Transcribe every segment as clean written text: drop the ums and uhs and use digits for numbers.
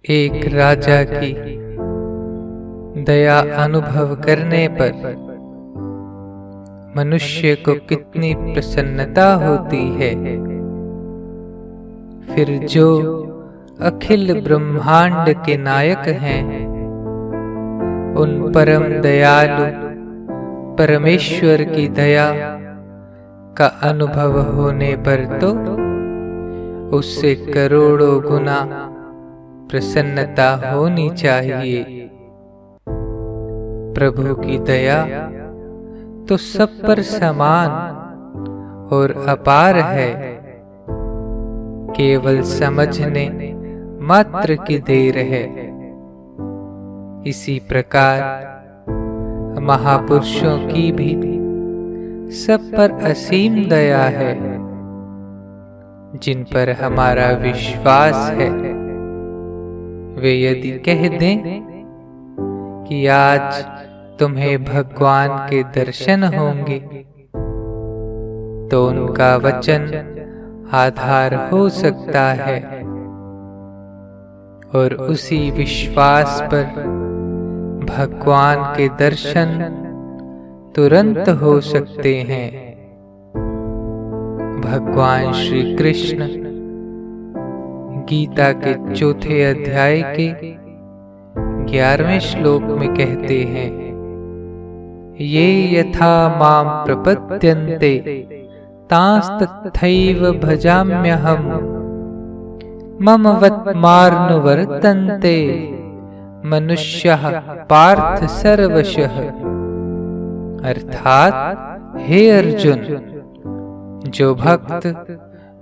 एक राजा की दया अनुभव करने पर मनुष्य को कितनी प्रसन्नता होती है। फिर जो अखिल ब्रह्मांड के नायक हैं, उन परम दयालु परमेश्वर की दया का अनुभव होने पर तो उससे करोड़ों गुना प्रसन्नता होनी चाहिए। प्रभु की दया तो सब पर समान और अपार है, केवल समझने मात्र की देर है। इसी प्रकार महापुरुषों की भी सब पर असीम दया है। जिन पर हमारा विश्वास है, वे यदि कह दें कि आज तुम्हें भगवान के दर्शन होंगे, तो उनका वचन आधार हो सकता है और उसी विश्वास पर भगवान के दर्शन तुरंत हो सकते हैं। भगवान श्री कृष्ण गीता के चौथे अध्याय के 11वें श्लोक में कहते हैं, ये यथा मां प्रपद्यन्ते तांस्तथैव भजाम्यहम् मम वत्मार्नुवर्तन्ते मनुष्यः पार्थ सर्वशः। अर्थात हे अर्जुन, जो भक्त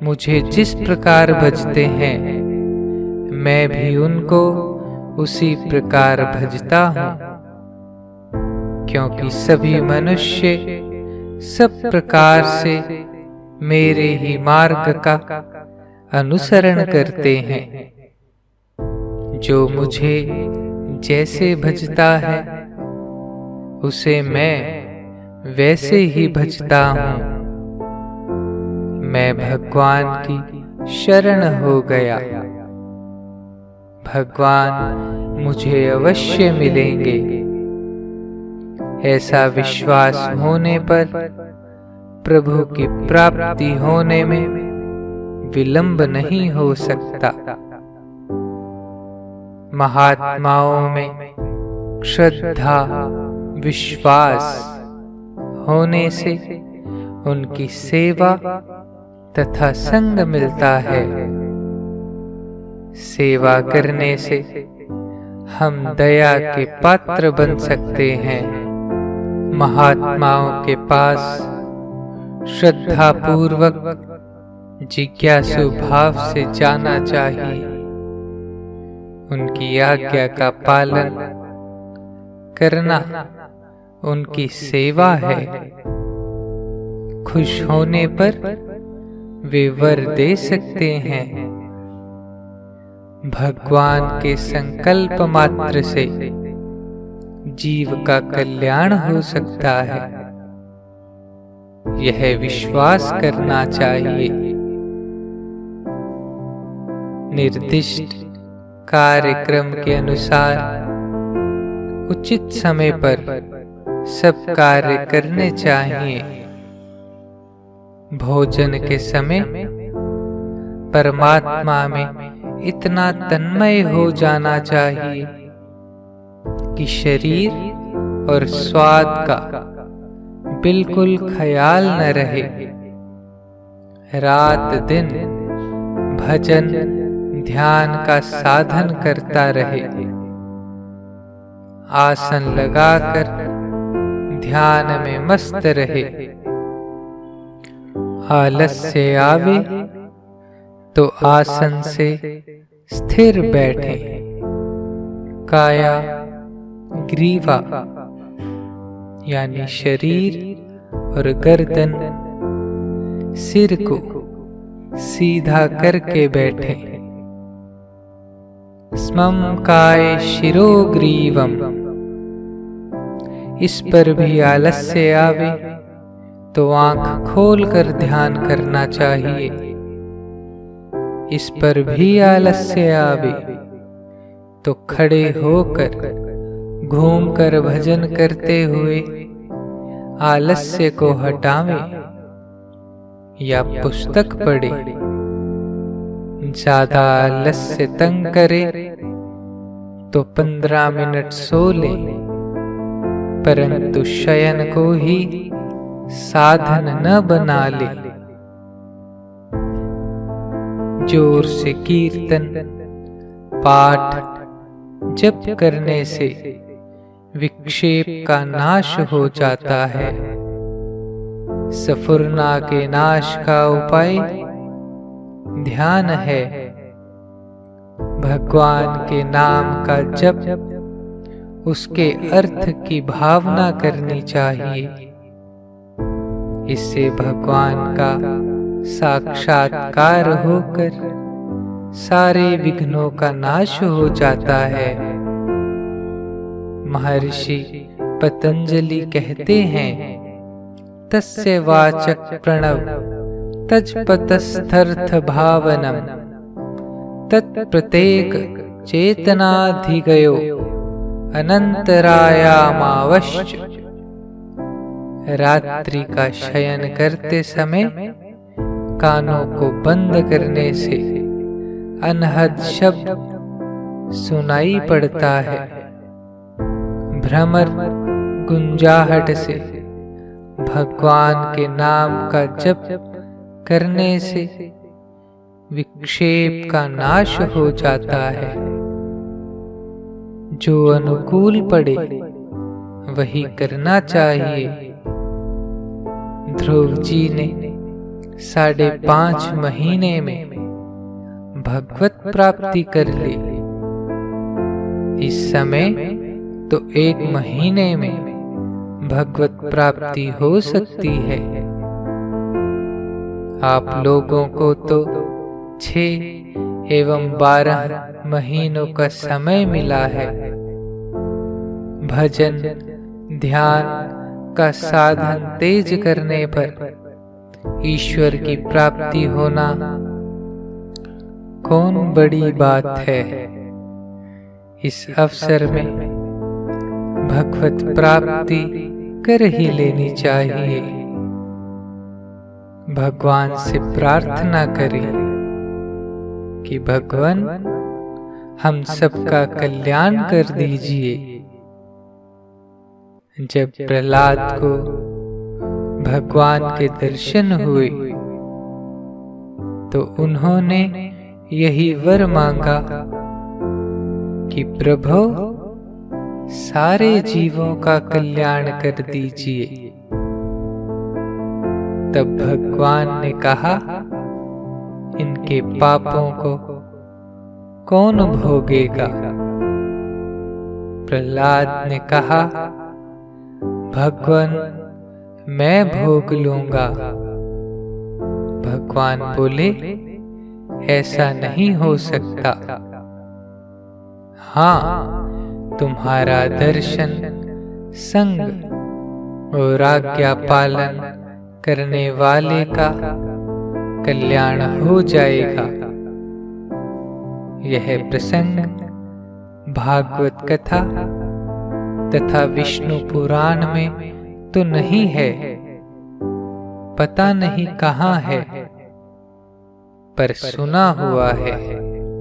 मुझे जिस प्रकार भजते हैं, मैं भी उनको उसी प्रकार भजता हूँ, क्योंकि सभी मनुष्य सब प्रकार से मेरे ही मार्ग का अनुसरण करते हैं। जो मुझे जैसे भजता है, उसे मैं वैसे ही भजता हूँ। मैं भगवान की शरण हो गया। भगवान मुझे अवश्य मिलेंगे, ऐसा विश्वास होने पर प्रभु की प्राप्ति होने में विलंब नहीं हो सकता। महात्माओं में श्रद्धा विश्वास होने से उनकी सेवा तथा संग मिलता है। सेवा करने से हम दया के पात्र बन सकते हैं। महात्माओं के पास श्रद्धा पूर्वक जिज्ञासु भाव से जाना चाहिए। उनकी आज्ञा का पालन करना उनकी सेवा है। खुश होने पर वे वर दे सकते हैं। भगवान के संकल्प मात्र से जीव का कल्याण हो सकता है, यह विश्वास करना चाहिए। निर्दिष्ट कार्यक्रम के अनुसार उचित समय पर सब कार्य करने चाहिए। भोजन के समय परमात्मा में इतना तन्मय हो जाना चाहिए कि शरीर और स्वाद का बिल्कुल ख्याल न रहे। रात दिन भजन ध्यान का साधन करता रहे। आसन लगाकर ध्यान में मस्त रहे। आलस्य आवे तो आसन से स्थिर बैठे। काया ग्रीवा यानी शरीर और गर्दन सिर को सीधा करके बैठे। स्मम काय शिरो ग्रीवम, इस पर भी आलस्य आवे तो आंख खोलकर ध्यान करना चाहिए। इस पर भी आलस्य आवे तो खड़े होकर घूमकर भजन करते हुए आलस्य को हटावें या पुस्तक पढ़े। ज्यादा आलस्य तंग करे तो 15 मिनट सो ले, परंतु शयन को ही साधन न बना ले। जोर से कीर्तन पाठ जप करने से विक्षेप का नाश हो जाता है। सफुरना के नाश का उपाय ध्यान है। भगवान के नाम का जप उसके अर्थ की भावना करनी चाहिए। इससे भगवान का साक्षात्कार होकर सारे विघ्नों का नाश हो जाता है। महर्षि पतंजलि कहते हैं, तस्य वाचक प्रणव तजपतस्थर्थ भावनम तत्प्रत्येक चेतनाधिगयो अनंतरायामावश्च। रात्रि का शयन करते समय कानों को बंद करने से अनहद शब्द सुनाई पड़ता है। भ्रमर गुंजाहट से भगवान के नाम का जप करने से विक्षेप का नाश हो जाता है। जो अनुकूल पड़े वही करना चाहिए। ध्रुव जी ने 5.5 महीने में भगवत प्राप्ति कर ली। इस समय तो 1 महीने में भगवत प्राप्ति हो सकती है। आप लोगों को तो 6 एवं 12 महीनों का समय मिला है। भजन ध्यान का साधन तेज करने पर ईश्वर की प्राप्ति होना कौन बड़ी बात है। इस अवसर में भगवत प्राप्ति कर ही लेनी चाहिए। भगवान से प्रार्थना करें कि भगवान हम सबका कल्याण कर दीजिए। जब प्रहलाद को भगवान के दर्शन हुए तो उन्होंने यही वर मांगा कि प्रभु सारे जीवों का कल्याण कर दीजिए। तब भगवान ने कहा, इनके पापों को कौन भोगेगा। प्रहलाद ने कहा, भगवान मैं भोग लूंगा। भगवान बोले, ऐसा नहीं हो सकता। हाँ, तुम्हारा दर्शन संग और आज्ञा पालन करने वाले का कल्याण हो जाएगा। यह प्रसंग भागवत कथा तथा विष्णु पुराण में तो नहीं है, पता नहीं कहाँ है, पर सुना हुआ है।